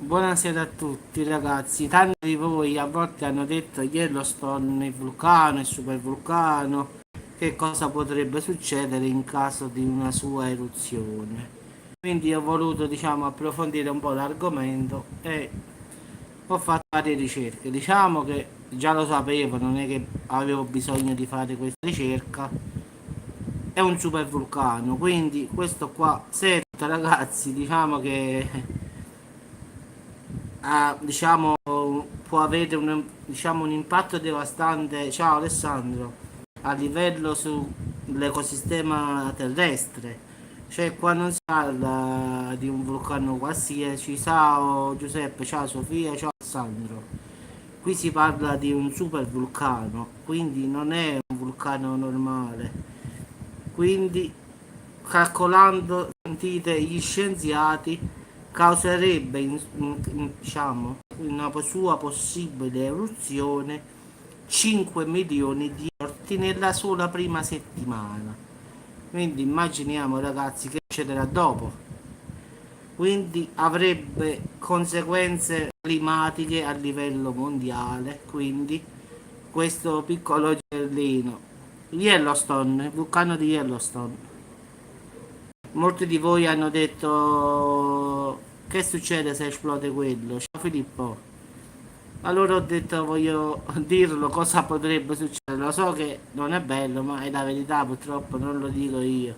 Buonasera a tutti ragazzi, tanti di voi a volte hanno detto Yellowstone, il vulcano, il supervulcano, che cosa potrebbe succedere in caso di una sua eruzione. Quindi ho voluto approfondire un po' l'argomento e ho fatto varie ricerche. Diciamo che già lo sapevo, non è che avevo bisogno di fare questa ricerca. È un supervulcano, quindi questo qua, se ragazzi, diciamo che può avere un impatto devastante, ciao Alessandro, a livello sull'ecosistema terrestre. Cioè qua non si parla di un vulcano qualsiasi, ciao Giuseppe, ciao Sofia, ciao Alessandro. Qui si parla di un super vulcano, quindi non è un vulcano normale. Quindi, calcolando, sentite gli scienziati, causerebbe una sua possibile eruzione 5 milioni di morti nella sola prima settimana. Quindi immaginiamo ragazzi che succederà dopo. Quindi avrebbe conseguenze climatiche a livello mondiale. Quindi questo piccolo giardino. Yellowstone, il vulcano di Yellowstone. Molti di voi hanno detto che succede se esplode quello. Ciao Filippo. Allora ho detto voglio dirlo cosa potrebbe succedere. Lo so che non è bello, ma è la verità, purtroppo non lo dico io.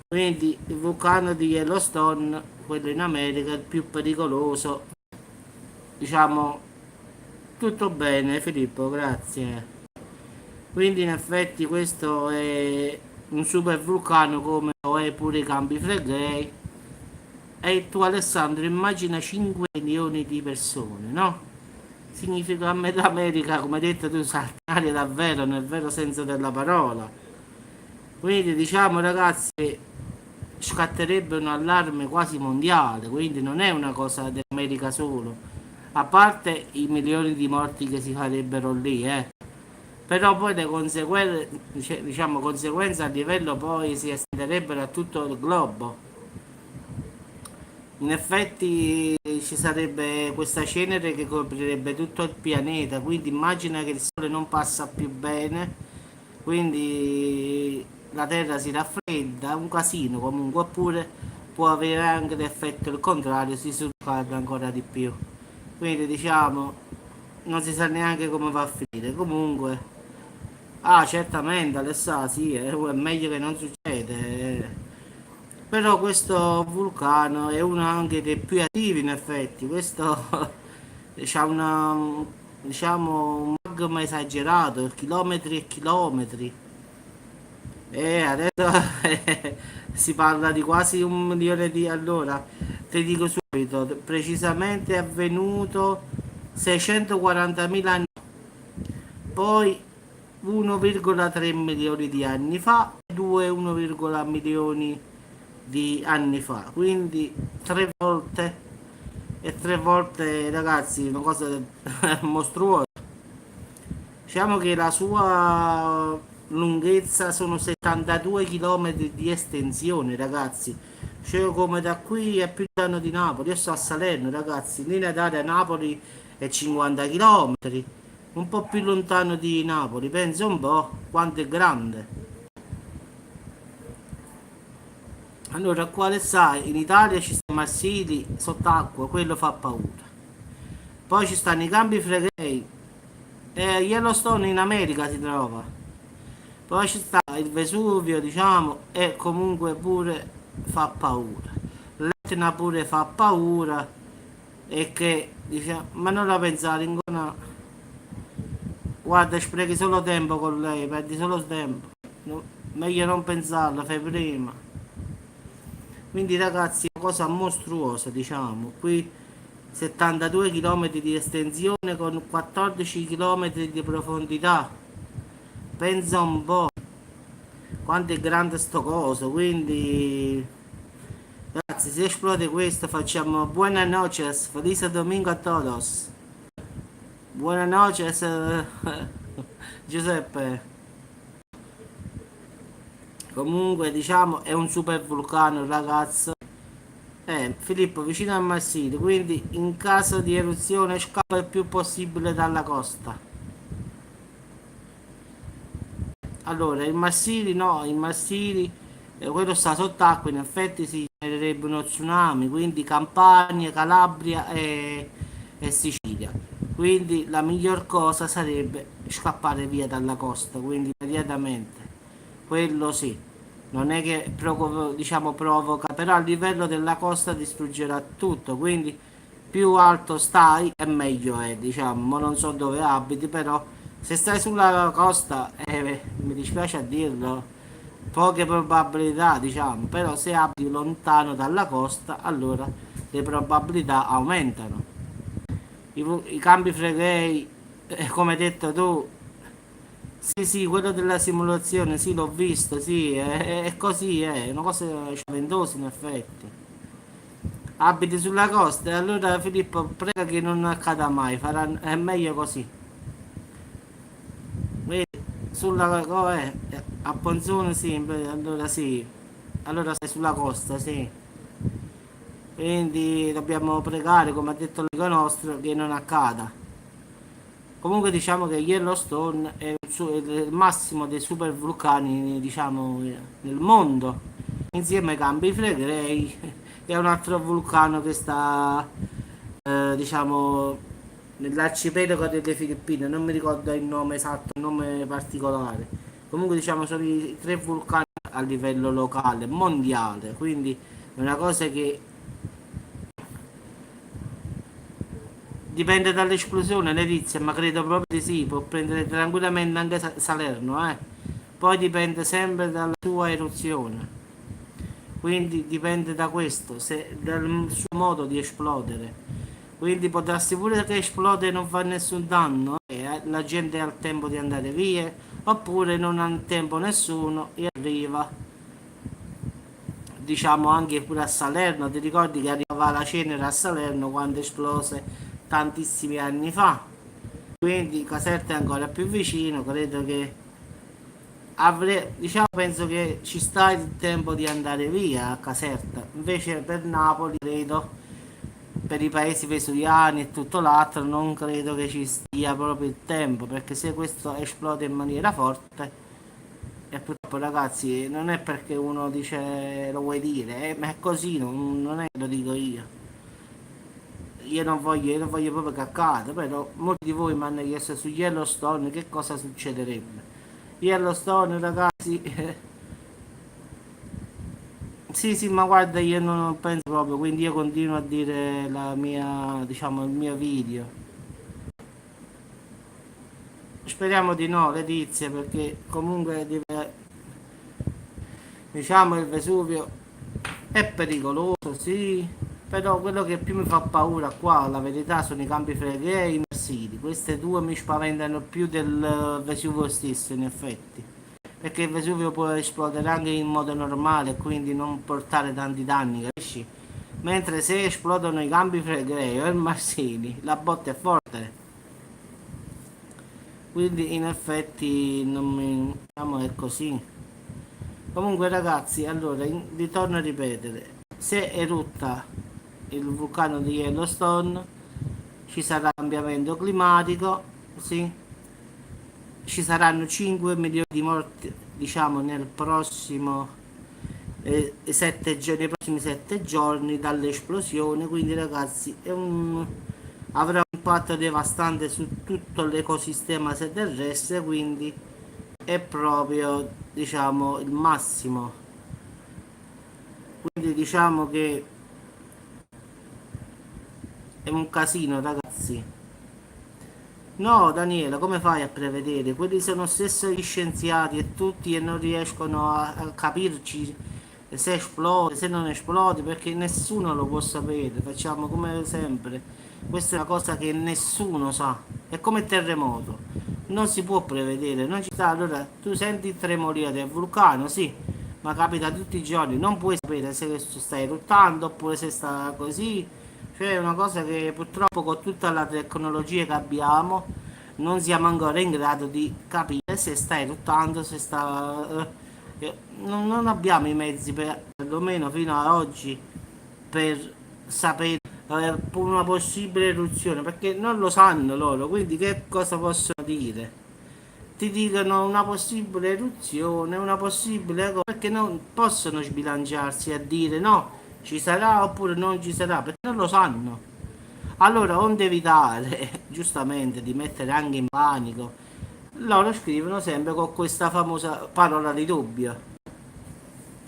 Quindi il vulcano di Yellowstone, quello in America, è il più pericoloso. Diciamo tutto bene Filippo, grazie. Quindi in effetti questo è un super vulcano come lo è pure i Campi Flegrei. E tu Alessandro immagina 5 milioni di persone, no? Significa a metà America, come hai detto tu, saltare davvero nel vero senso della parola. Quindi diciamo ragazzi, scatterebbe un allarme quasi mondiale, quindi non è una cosa dell'America solo, a parte i milioni di morti che si farebbero lì, però poi le conseguenze, conseguenze a livello poi si estenderebbero a tutto il globo. In effetti ci sarebbe questa cenere che coprirebbe tutto il pianeta, quindi immagina che il Sole non passa più bene, quindi la Terra si raffredda, un casino comunque, oppure può avere anche l'effetto il contrario, si surcalda ancora di più. Quindi diciamo, non si sa neanche come va a finire. Comunque, certamente Alessà, sì, è meglio che non succede. Però questo vulcano è uno anche dei più attivi in effetti, questo ha un magma esagerato, chilometri e chilometri. E adesso si parla di quasi 1 milione di... Allora, ti dico subito, precisamente è avvenuto 640.000 anni, poi 1,3 milioni di anni fa e 1 milioni di anni fa, quindi 3 volte e 3 volte ragazzi, una cosa mostruosa. Diciamo che la sua lunghezza sono 72 km di estensione, ragazzi. Cioè come da qui è più lontano di Napoli. Io sto a Salerno, ragazzi. In linea d'aria Napoli è 50 km. Un po' più lontano di Napoli. Pensa un po' quanto è grande. Allora, quale sai, in Italia ci stanno Marsili sott'acqua, quello fa paura. Poi ci stanno i Campi Flegrei. Yellowstone in America si trova. Poi ci sta il Vesuvio, diciamo, e comunque pure fa paura. L'Etna pure fa paura e che, diciamo, ma non la pensare, guarda, sprechi solo tempo con lei, perdi solo tempo. Meglio non pensarla, fai prima. Quindi ragazzi, è una cosa mostruosa, diciamo. Qui 72 km di estensione con 14 km di profondità. Pensa un po' quanto è grande sto coso, quindi ragazzi, se esplode questo facciamo buenas noches, felice domingo a todos. Buenas noches, Giuseppe. Comunque diciamo è un super vulcano ragazzo, Filippo, vicino a Marsilio, quindi in caso di eruzione scappa il più possibile dalla costa. Allora, il Marsili no, il Marsili, quello sta sott'acqua, in effetti si genererebbe uno tsunami, quindi Campania, Calabria e Sicilia. Quindi la miglior cosa sarebbe scappare via dalla costa, quindi immediatamente. Quello sì, non è che diciamo, provoca, però a livello della costa distruggerà tutto, quindi più alto stai e meglio è, diciamo, ma non so dove abiti, però se stai sulla costa, mi dispiace a dirlo, poche probabilità, diciamo, però se abiti lontano dalla costa, allora le probabilità aumentano. I campi flegrei, come hai detto tu, sì, sì, quello della simulazione, sì, l'ho visto, sì, è così, è una cosa spaventosa in effetti. Abiti sulla costa e allora Filippo prega che non accada mai, è meglio così. Vedi, a Ponzone sì, allora sì, allora sei sulla costa, sì. Quindi dobbiamo pregare, come ha detto l'amico nostro, che non accada. Comunque diciamo che Yellowstone è il massimo dei super vulcani, diciamo, nel mondo, insieme ai Campi Flegrei, che è un altro vulcano che sta, diciamo, nell'arcipelago delle Filippine, non mi ricordo il nome esatto, il nome particolare. Comunque diciamo sono i tre vulcani a livello locale, mondiale, quindi è una cosa che dipende dall'esplosione, Letizia, ma credo proprio di sì, può prendere tranquillamente anche Salerno, eh. Poi dipende sempre dalla sua eruzione, quindi dipende da questo, dal suo modo di esplodere. Quindi può darsi pure che esplode e non fa nessun danno e la gente ha il tempo di andare via, oppure non ha tempo nessuno e arriva, diciamo anche pure a Salerno. Ti ricordi che arrivava la cenere a Salerno quando esplose tantissimi anni fa? Quindi Caserta è ancora più vicino, credo che diciamo, penso che ci sta il tempo di andare via a Caserta, invece per Napoli credo, per i paesi vesuviani e tutto l'altro non credo che ci stia proprio il tempo, perché se questo esplode in maniera forte, e purtroppo ragazzi non è perché uno dice lo vuoi dire, ma è così, non è che lo dico io non voglio proprio che accada, però molti di voi mi hanno chiesto su Yellowstone che cosa succederebbe. Yellowstone ragazzi, sì sì, ma guarda, io non penso proprio, quindi io continuo a dire la mia, diciamo, il mio video. Speriamo di no, Letizia, perché comunque diciamo il Vesuvio è pericoloso, sì, però quello che più mi fa paura qua, la verità, sono i Campi Flegrei e i Marsili. Queste due mi spaventano più del Vesuvio stesso, in effetti. Perché il Vesuvio può esplodere anche in modo normale e quindi non portare tanti danni, capisci? Mentre se esplodono i Campi Flegrei o i Marsili, la botta è forte. Quindi in effetti non mi, diciamo è così. Comunque ragazzi, allora, ritorno a ripetere, se erutta il vulcano di Yellowstone ci sarà cambiamento climatico, sì, ci saranno 5 milioni di morti, diciamo, nel prossimo, 7 nei prossimi 7 giorni dall'esplosione, quindi ragazzi avrà un impatto devastante su tutto l'ecosistema terrestre, quindi è proprio, diciamo, il massimo. Quindi diciamo che è un casino, ragazzi. No, Daniela, come fai a prevedere? Quelli sono stesso gli scienziati e tutti e non riescono a capirci se esplode, se non esplode, perché nessuno lo può sapere. Facciamo come sempre. Questa è una cosa che nessuno sa. È come il terremoto. Non si può prevedere, non ci sta. Allora, tu senti il tremolio del vulcano, sì, ma capita tutti i giorni. Non puoi sapere se questo sta eruttando oppure se sta così. Cioè è una cosa che purtroppo con tutta la tecnologia che abbiamo non siamo ancora in grado di capire se sta eruttando, se sta... non abbiamo i mezzi, perlomeno fino ad oggi, per sapere una possibile eruzione, perché non lo sanno loro, quindi che cosa possono dire? Ti dicono una possibile eruzione, una possibile cosa, perché non possono sbilanciarsi a dire no, ci sarà oppure non ci sarà, perché non lo sanno. Allora, onde evitare giustamente di mettere anche in panico, loro scrivono sempre con questa famosa parola di dubbio.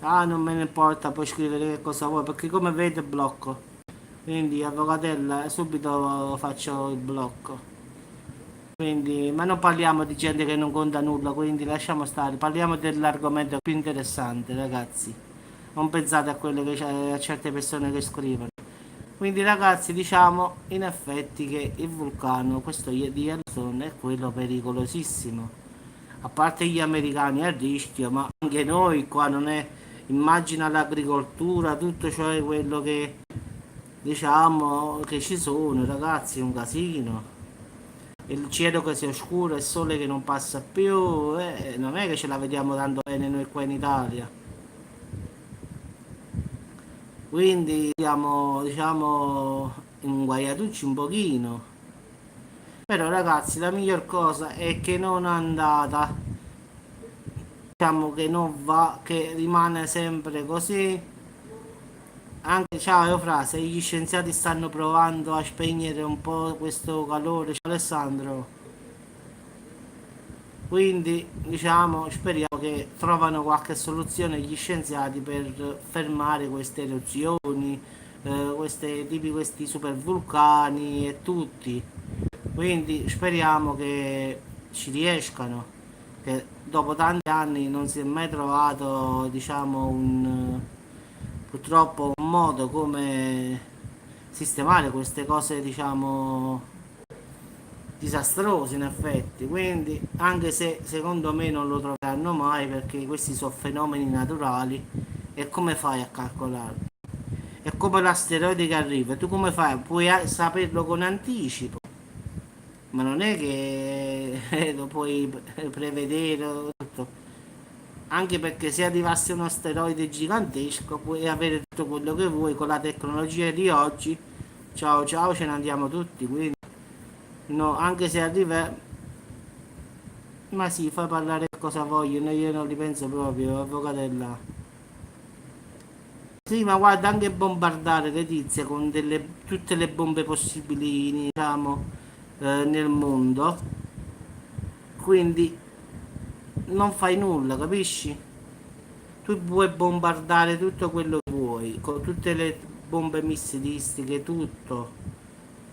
Ah, non me ne importa, puoi scrivere che cosa vuoi, perché come vedi blocco. Quindi, avvocatella, subito faccio il blocco. Quindi, ma non parliamo di gente che non conta nulla, quindi lasciamo stare, parliamo dell'argomento più interessante, ragazzi. Non pensate a quelle che a certe persone che scrivono. Quindi ragazzi, diciamo in effetti che il vulcano, questo di Yellowstone, è quello pericolosissimo. A parte gli americani a rischio, ma anche noi qua non è. Immagina l'agricoltura, tutto ciò quello che diciamo che ci sono, ragazzi, è un casino. Il cielo che si oscura, il sole che non passa più, non è che ce la vediamo tanto bene noi qua in Italia. Quindi siamo, diciamo, inguaiatucci un pochino. Però ragazzi, la miglior cosa è che non è andata, diciamo che non va, che rimane sempre così. Anche, ciao Eufrase, gli scienziati stanno provando a spegnere un po' questo calore. Ciao Alessandro. Quindi, diciamo, speriamo che trovano qualche soluzione gli scienziati per fermare queste eruzioni, questi super vulcani e tutti. Quindi speriamo che ci riescano, che dopo tanti anni non si è mai trovato, diciamo, purtroppo un modo come sistemare queste cose, diciamo, disastrose in effetti. Quindi, anche se secondo me non lo troveranno mai perché questi sono fenomeni naturali, e come fai a calcolarlo? È come l'asteroide che arriva, tu come fai? Puoi saperlo con anticipo, ma non è che lo puoi prevedere tutto. Anche perché se arrivasse un asteroide gigantesco puoi avere tutto quello che vuoi con la tecnologia di oggi. Ciao ciao, ce ne andiamo tutti. Quindi no, anche se arriva, ma sì, fai parlare cosa vogliono, io non li penso proprio, avvocatella. Sì, ma guarda, anche bombardare Letizia con tutte le bombe possibili, diciamo, nel mondo. Quindi non fai nulla, capisci? Tu puoi bombardare tutto quello che vuoi, con tutte le bombe missilistiche, tutto.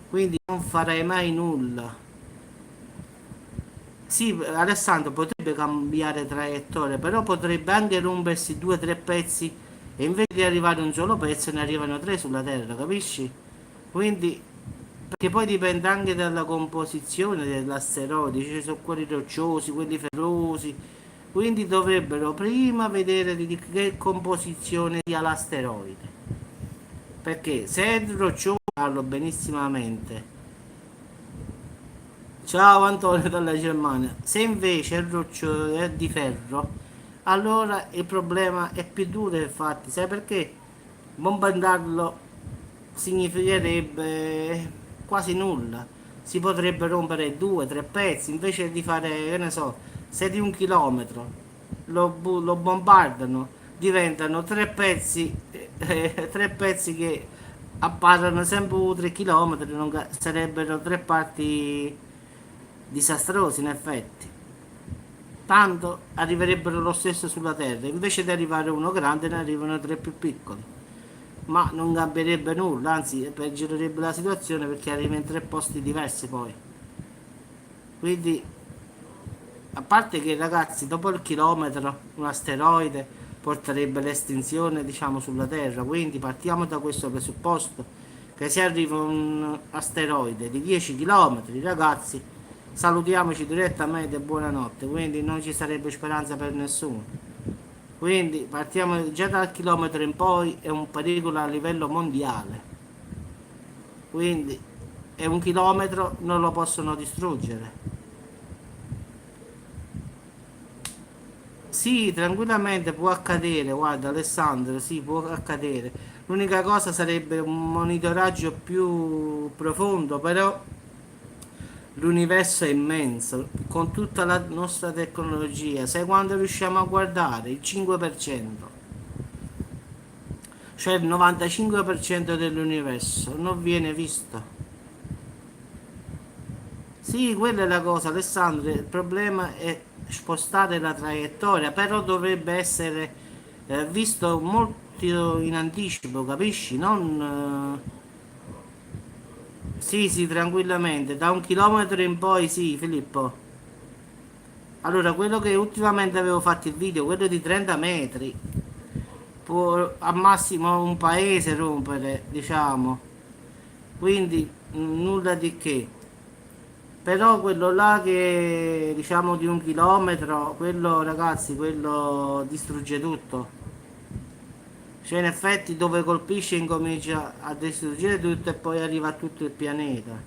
Quindi non farai mai nulla. Sì, Alessandro potrebbe cambiare traiettoria, però potrebbe anche rompersi due o tre pezzi e invece di arrivare un solo pezzo ne arrivano tre sulla Terra, capisci? Quindi, perché poi dipende anche dalla composizione dell'asteroide, ci sono quelli rocciosi, quelli ferrosi, quindi dovrebbero prima vedere di che composizione sia l'asteroide, perché se è roccioso parlo benissimamente. Ciao Antonio dalla Germania. Se invece il roccio è di ferro, allora il problema è più duro, infatti. Sai perché? Bombardarlo significherebbe quasi nulla. Si potrebbe rompere due, tre pezzi, invece di fare, che ne so, se di un chilometro lo bombardano, diventano tre pezzi che apparano sempre 3 km, sarebbero tre parti disastrosi in effetti. Tanto arriverebbero lo stesso sulla Terra, invece di arrivare uno grande ne arrivano tre più piccoli. Ma non cambierebbe nulla, anzi peggiorerebbe la situazione perché arriva in tre posti diversi poi. Quindi, a parte che ragazzi, dopo il chilometro, un asteroide porterebbe l'estinzione, diciamo, sulla Terra. Quindi partiamo da questo presupposto che se arriva un asteroide di 10 km, ragazzi, salutiamoci direttamente e buonanotte. Quindi non ci sarebbe speranza per nessuno. Quindi partiamo già dal chilometro in poi, è un pericolo a livello mondiale. Quindi è un chilometro, non lo possono distruggere. Sì, tranquillamente può accadere, guarda Alessandro, sì, può accadere, L'unica cosa sarebbe un monitoraggio più profondo, però l'universo è immenso, con tutta la nostra tecnologia. Sai quando riusciamo a guardare? Il 5%, cioè il 95% dell'universo non viene visto. Sì, quella è la cosa, Alessandro. Il problema è spostare la traiettoria, però dovrebbe essere visto molto in anticipo, capisci? Non. Sì, sì, tranquillamente. Da 1 chilometro in poi, sì, Filippo. Allora, quello che ultimamente avevo fatto il video, quello di 30 metri, può al massimo un paese rompere, diciamo. Quindi nulla di che. Però quello là che diciamo di 1 chilometro, quello ragazzi, quello distrugge tutto. Cioè in effetti dove colpisce incomincia a distruggere tutto e poi arriva a tutto il pianeta.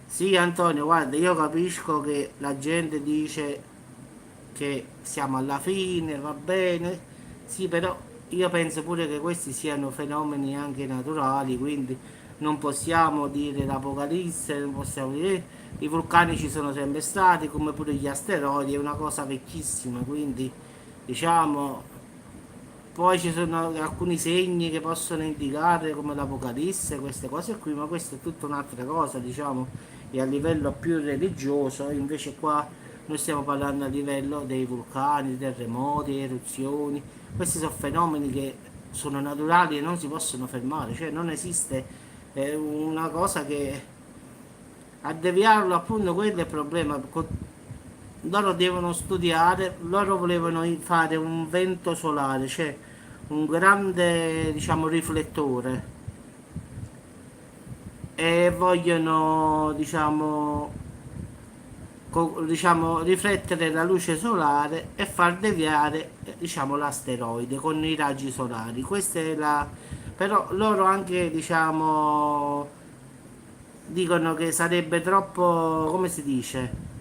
Sì Antonio, guarda, io capisco che la gente dice che siamo alla fine, va bene. Sì, però io penso pure che questi siano fenomeni anche naturali, quindi non possiamo dire l'apocalisse, non possiamo dire i vulcani ci sono sempre stati, come pure gli asteroidi, è una cosa vecchissima, quindi diciamo poi ci sono alcuni segni che possono indicare come l'Apocalisse, queste cose qui, ma questa è tutta un'altra cosa, diciamo, e a livello più religioso, invece qua noi stiamo parlando a livello dei vulcani, terremoti, eruzioni, questi sono fenomeni che sono naturali e non si possono fermare, cioè non esiste una cosa che a deviarlo appunto quello è il problema. Loro devono studiare, loro volevano fare un vento solare, cioè un grande diciamo riflettore e vogliono diciamo riflettere la luce solare e far deviare diciamo l'asteroide con i raggi solari. Questa è la però loro anche diciamo dicono che sarebbe troppo, come si dice,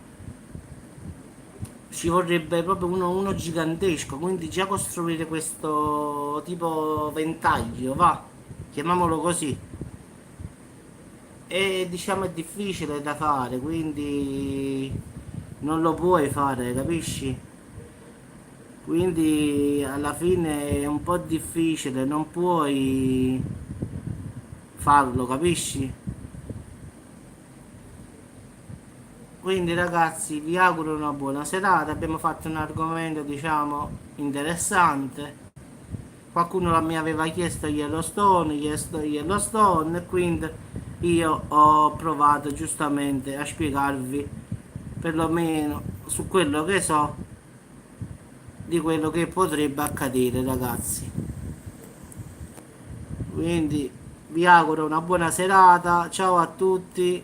ci vorrebbe proprio uno gigantesco, quindi già costruire questo tipo ventaglio, va, chiamiamolo così, e diciamo è difficile da fare, quindi non lo puoi fare, capisci? Quindi alla fine è un po' difficile, non puoi farlo, capisci? Quindi ragazzi vi auguro una buona serata, abbiamo fatto un argomento diciamo interessante. Qualcuno mi aveva chiesto Yellowstone, Yellowstone e quindi io ho provato giustamente a spiegarvi perlomeno su quello che so di quello che potrebbe accadere ragazzi. Quindi vi auguro una buona serata, ciao a tutti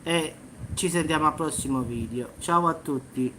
e ci sentiamo al prossimo video. Ciao a tutti.